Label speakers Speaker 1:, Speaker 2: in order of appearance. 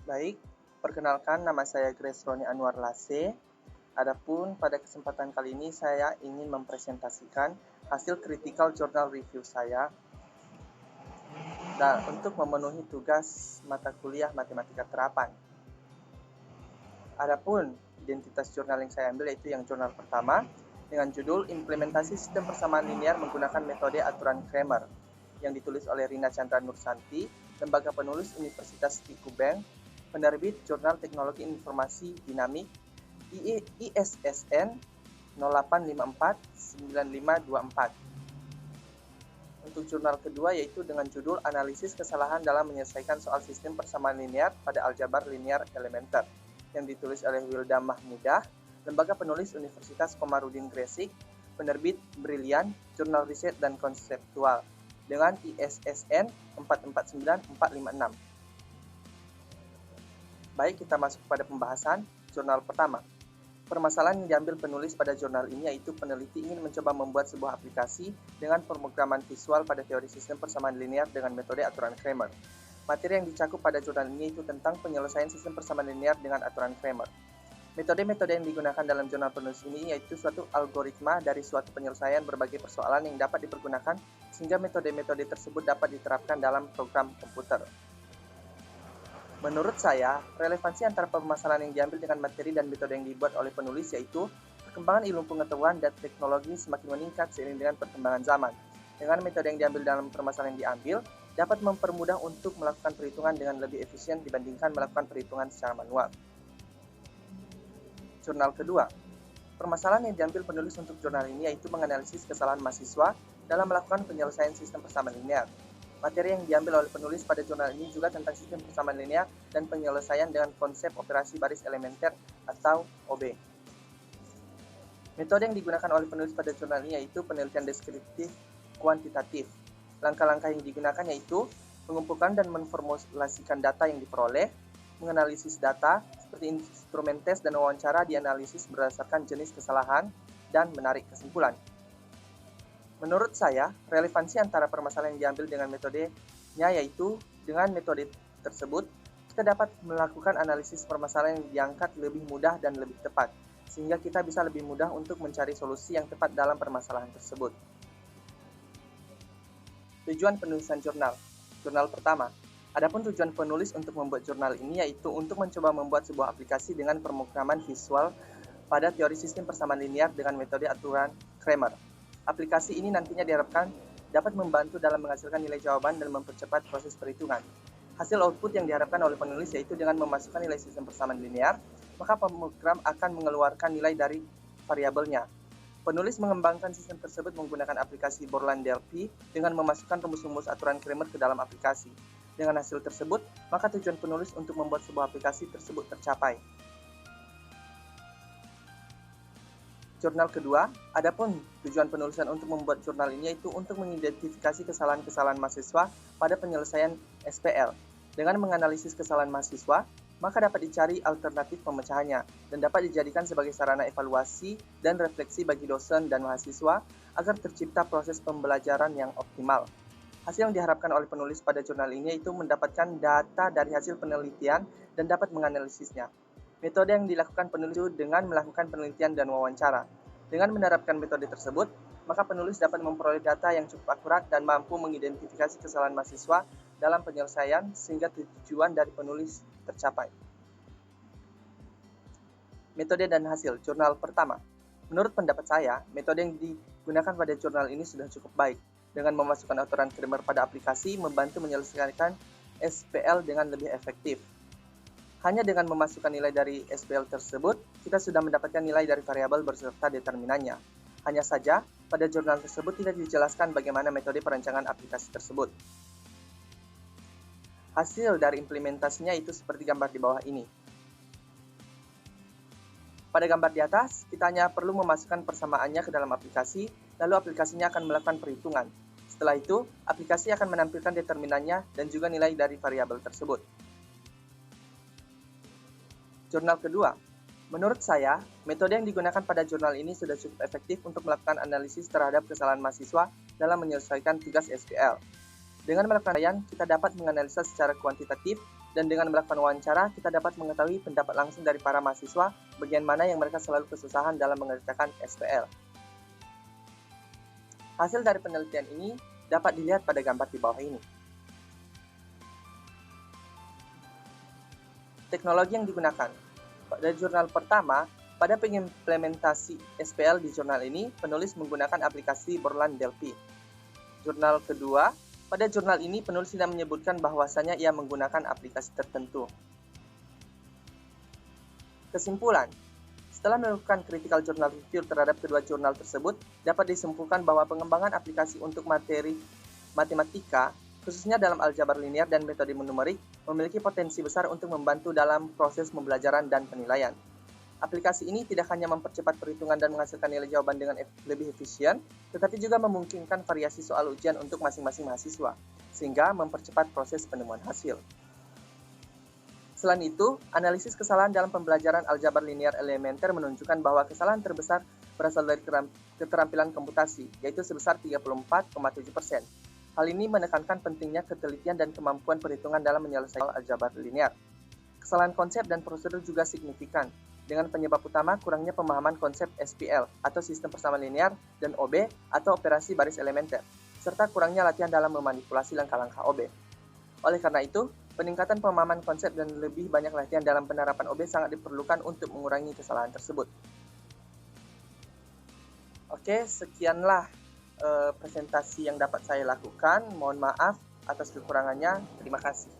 Speaker 1: Baik, perkenalkan nama saya Grace Roni Anwar Lase. Adapun pada kesempatan kali ini saya ingin mempresentasikan hasil critical journal review saya dan untuk memenuhi tugas mata kuliah matematika terapan. Adapun identitas jurnal yang saya ambil yaitu yang jurnal pertama dengan judul Implementasi Sistem Persamaan Linear Menggunakan Metode Aturan Cramer yang ditulis oleh Rina Chandra Nursanti, Lembaga Penulis Universitas Tikubank, penerbit Jurnal Teknologi Informasi Dinamik ISSN 08549524. Untuk jurnal kedua yaitu dengan judul Analisis Kesalahan dalam Menyelesaikan Soal Sistem Persamaan Linear pada Aljabar Linear Elementer yang ditulis oleh Wilda Mahmudah, Lembaga Penulis Universitas Komarudin Gresik, penerbit Brilian, Jurnal Riset dan Konseptual dengan ISSN 449456. Baik, kita masuk pada pembahasan jurnal pertama. Permasalahan yang diambil penulis pada jurnal ini yaitu peneliti ingin mencoba membuat sebuah aplikasi dengan pemrograman visual pada teori sistem persamaan linear dengan metode aturan Cramer. Materi yang dicakup pada jurnal ini itu tentang penyelesaian sistem persamaan linear dengan aturan Cramer. Metode-metode yang digunakan dalam jurnal penulis ini yaitu suatu algoritma dari suatu penyelesaian berbagai persoalan yang dapat dipergunakan sehingga metode-metode tersebut dapat diterapkan dalam program komputer. Menurut saya, relevansi antara permasalahan yang diambil dengan materi dan metode yang dibuat oleh penulis yaitu perkembangan ilmu pengetahuan dan teknologi semakin meningkat seiring dengan perkembangan zaman. Dengan metode yang diambil dalam permasalahan yang diambil, dapat mempermudah untuk melakukan perhitungan dengan lebih efisien dibandingkan melakukan perhitungan secara manual. Jurnal kedua. Permasalahan yang diambil penulis untuk jurnal ini yaitu menganalisis kesalahan mahasiswa dalam melakukan penyelesaian sistem persamaan linear. Materi yang diambil oleh penulis pada jurnal ini juga tentang sistem persamaan linear dan penyelesaian dengan konsep operasi baris elementer atau OB. Metode yang digunakan oleh penulis pada jurnal ini yaitu penelitian deskriptif kuantitatif. Langkah-langkah yang digunakan yaitu mengumpulkan dan memformulasikan data yang diperoleh, menganalisis data seperti instrumen tes dan wawancara dianalisis berdasarkan jenis kesalahan, dan menarik kesimpulan. Menurut saya, relevansi antara permasalahan yang diambil dengan metodenya yaitu dengan metode tersebut, kita dapat melakukan analisis permasalahan yang diangkat lebih mudah dan lebih tepat, sehingga kita bisa lebih mudah untuk mencari solusi yang tepat dalam permasalahan tersebut. Tujuan penulisan jurnal. Jurnal pertama. Adapun tujuan penulis untuk membuat jurnal ini yaitu untuk mencoba membuat sebuah aplikasi dengan pemrograman visual pada teori sistem persamaan linear dengan metode aturan Cramer. Aplikasi ini nantinya diharapkan dapat membantu dalam menghasilkan nilai jawaban dan mempercepat proses perhitungan. Hasil output yang diharapkan oleh penulis yaitu dengan memasukkan nilai sistem persamaan linear, maka program akan mengeluarkan nilai dari variabelnya. Penulis mengembangkan sistem tersebut menggunakan aplikasi Borland-Delphi dengan memasukkan rumus-rumus aturan Cramer ke dalam aplikasi. Dengan hasil tersebut, maka tujuan penulis untuk membuat sebuah aplikasi tersebut tercapai. Jurnal kedua, adapun tujuan penulisan untuk membuat jurnal ini yaitu untuk mengidentifikasi kesalahan-kesalahan mahasiswa pada penyelesaian SPL. Dengan menganalisis kesalahan mahasiswa, maka dapat dicari alternatif pemecahannya dan dapat dijadikan sebagai sarana evaluasi dan refleksi bagi dosen dan mahasiswa agar tercipta proses pembelajaran yang optimal. Hasil yang diharapkan oleh penulis pada jurnal ini yaitu mendapatkan data dari hasil penelitian dan dapat menganalisisnya. Metode yang dilakukan penulis dengan melakukan penelitian dan wawancara. Dengan menerapkan metode tersebut, maka penulis dapat memperoleh data yang cukup akurat dan mampu mengidentifikasi kesalahan mahasiswa dalam penyelesaian sehingga tujuan dari penulis tercapai. Metode dan hasil jurnal pertama. Menurut pendapat saya, metode yang digunakan pada jurnal ini sudah cukup baik. Dengan memasukkan aturan Cramer pada aplikasi, membantu menyelesaikan SPL dengan lebih efektif. Hanya dengan memasukkan nilai dari SPL tersebut, kita sudah mendapatkan nilai dari variabel beserta determinannya. Hanya saja, pada jurnal tersebut tidak dijelaskan bagaimana metode perancangan aplikasi tersebut. Hasil dari implementasinya itu seperti gambar di bawah ini. Pada gambar di atas, kita hanya perlu memasukkan persamaannya ke dalam aplikasi, lalu aplikasinya akan melakukan perhitungan. Setelah itu, aplikasi akan menampilkan determinannya dan juga nilai dari variabel tersebut. Jurnal kedua. Menurut saya, metode yang digunakan pada jurnal ini sudah cukup efektif untuk melakukan analisis terhadap kesalahan mahasiswa dalam menyelesaikan tugas SPL. Dengan melakukan penilaian, kita dapat menganalisa secara kuantitatif, dan dengan melakukan wawancara, kita dapat mengetahui pendapat langsung dari para mahasiswa bagian mana yang mereka selalu kesusahan dalam mengerjakan SPL. Hasil dari penelitian ini dapat dilihat pada gambar di bawah ini. Teknologi yang digunakan. Pada jurnal pertama, pada pengimplementasi SPL di jurnal ini, penulis menggunakan aplikasi Borland Delphi. Jurnal kedua, pada jurnal ini penulis tidak menyebutkan bahwasanya ia menggunakan aplikasi tertentu. Kesimpulan, setelah melakukan critical journal review terhadap kedua jurnal tersebut, dapat disimpulkan bahwa pengembangan aplikasi untuk materi matematika, khususnya dalam aljabar linear dan metode numerik, memiliki potensi besar untuk membantu dalam proses pembelajaran dan penilaian. Aplikasi ini tidak hanya mempercepat perhitungan dan menghasilkan nilai jawaban dengan lebih efisien, tetapi juga memungkinkan variasi soal ujian untuk masing-masing mahasiswa, sehingga mempercepat proses penemuan hasil. Selain itu, analisis kesalahan dalam pembelajaran aljabar linear elementer menunjukkan bahwa kesalahan terbesar berasal dari keterampilan komputasi, yaitu sebesar 34,7%. Hal ini menekankan pentingnya ketelitian dan kemampuan perhitungan dalam menyelesaikan aljabar linear. Kesalahan konsep dan prosedur juga signifikan, dengan penyebab utama kurangnya pemahaman konsep SPL atau sistem persamaan linear dan OB atau operasi baris elementer, serta kurangnya latihan dalam memanipulasi langkah-langkah OB. Oleh karena itu, peningkatan pemahaman konsep dan lebih banyak latihan dalam penerapan OB sangat diperlukan untuk mengurangi kesalahan tersebut. Oke, sekianlah presentasi yang dapat saya lakukan. Mohon maaf atas kekurangannya. Terima kasih.